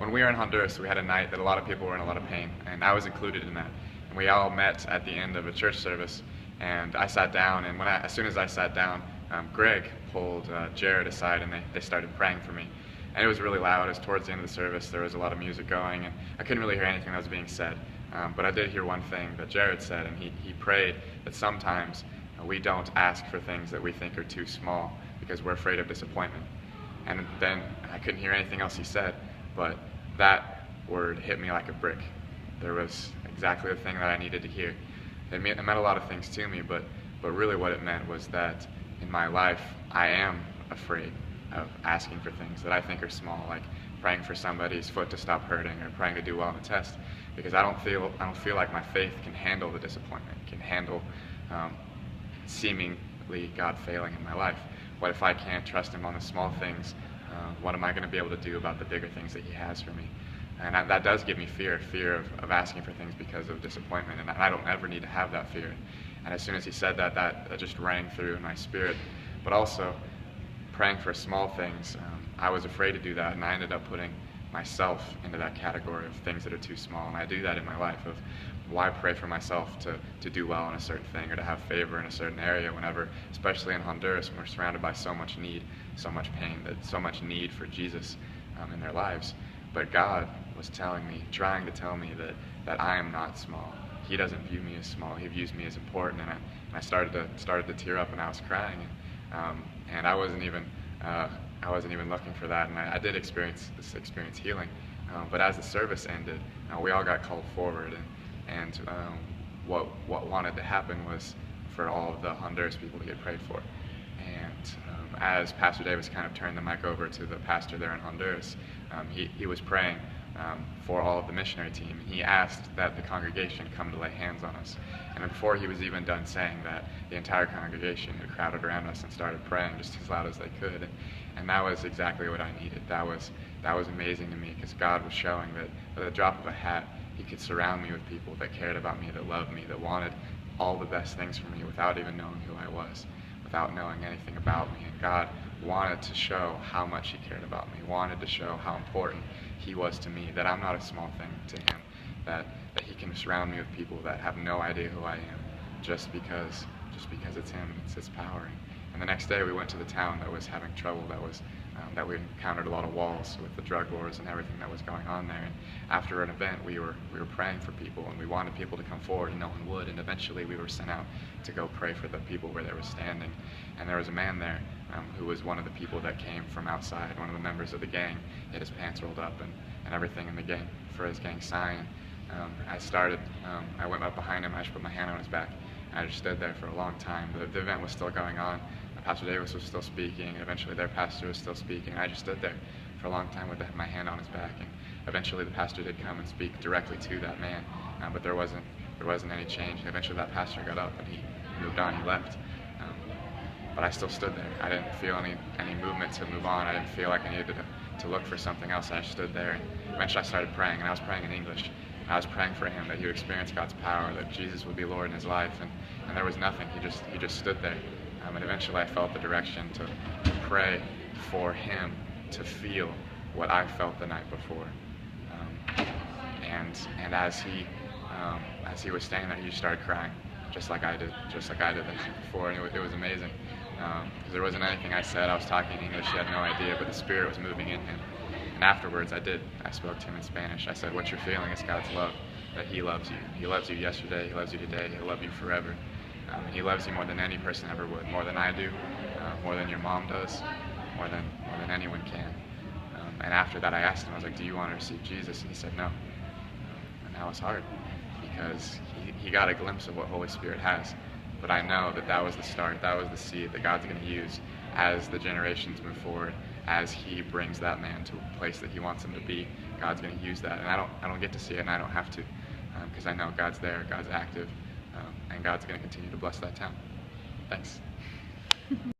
when we were in Honduras, we had a night that a lot of people were in a lot of pain, and I was included in that. And we all met at the end of a church service, and I sat down, and as soon as I sat down, Greg pulled Jared aside, and they started praying for me. And it was really loud. It was towards the end of the service. There was a lot of music going, and I couldn't really hear anything that was being said. But I did hear one thing that Jared said, and he prayed that sometimes we don't ask for things that we think are too small because we're afraid of disappointment. And then I couldn't hear anything else he said, but that word hit me like a brick. There was exactly the thing that I needed to hear. It meant a lot of things to me, but really what it meant was that in my life, I am afraid of asking for things that I think are small, like praying for somebody's foot to stop hurting or praying to do well on a test, because I don't feel like my faith can handle the disappointment, can handle seemingly God failing in my life. What if I can't trust Him on the small things? What am I going to be able to do about the bigger things that He has for me? And that does give me fear of asking for things because of disappointment, and I don't ever need to have that fear. And as soon as he said that, that just rang through in my spirit. But also, praying for small things, I was afraid to do that, and I ended up putting myself into that category of things that are too small. And I do that in my life of why pray for myself to do well in a certain thing or to have favor in a certain area whenever, especially in Honduras, when we're surrounded by so much need, so much pain, so much need for Jesus in their lives. But God was trying to tell me that I am not small. He doesn't view me as small. He views me as important. And I started to tear up, and I was crying. And I wasn't even looking for that. And I did experience healing. But as the service ended, we all got called forward. And what wanted to happen was for all of the Honduras people to get prayed for. And as Pastor Davis kind of turned the mic over to the pastor there in Honduras, he was praying for all of the missionary team. He asked that the congregation come to lay hands on us. And before he was even done saying that, the entire congregation had crowded around us and started praying just as loud as they could. And that was exactly what I needed. That was amazing to me, because God was showing that at the drop of a hat, He could surround me with people that cared about me, that loved me, that wanted all the best things for me without even knowing who I was, without knowing anything about me. And God wanted to show how much He cared about me, wanted to show how important He was to me, that I'm not a small thing to Him, that He can surround me with people that have no idea who I am just because it's Him, it's His power. And the next day we went to the town that was having trouble, that we encountered a lot of walls with the drug wars and everything that was going on there. And after an event, we were praying for people, and we wanted people to come forward, and no one would. And eventually we were sent out to go pray for the people where they were standing. And there was a man there who was one of the people that came from outside, one of the members of the gang. He had his pants rolled up and everything in the gang for his gang sign. I went up behind him, I just put my hand on his back, and I just stood there for a long time. The event was still going on. Pastor Davis was still speaking, and eventually their pastor was still speaking. I just stood there for a long time with my hand on his back, and eventually the pastor did come and speak directly to that man, but there wasn't any change. And eventually that pastor got up and he moved on, he left. But I still stood there. I didn't feel any movement to move on. I didn't feel like I needed to look for something else. I just stood there, and eventually I started praying, and I was praying in English. And I was praying for him that he would experience God's power, that Jesus would be Lord in his life, and there was nothing. He just stood there. And eventually I felt the direction to pray for him to feel what I felt the night before. And as he was standing there, he just started crying, just like I did the night before. And it was amazing, because there wasn't anything I said. I was talking in English, he had no idea, but the Spirit was moving in him. And afterwards I spoke to him in Spanish. I said, what you're feeling is God's love, that He loves you. He loves you yesterday, He loves you today, He'll love you forever. He loves you more than any person ever would, more than I do, more than your mom does, more than anyone can. And after that I asked him, I was like, do you want to receive Jesus? And he said no. And that was hard, because he got a glimpse of what Holy Spirit has. But I know that was the start, that was the seed that God's going to use as the generations move forward, as He brings that man to a place that He wants him to be. God's going to use that. And I don't get to see it, and I don't have to, because I know God's there, God's active, and God's going to continue to bless that town. Thanks.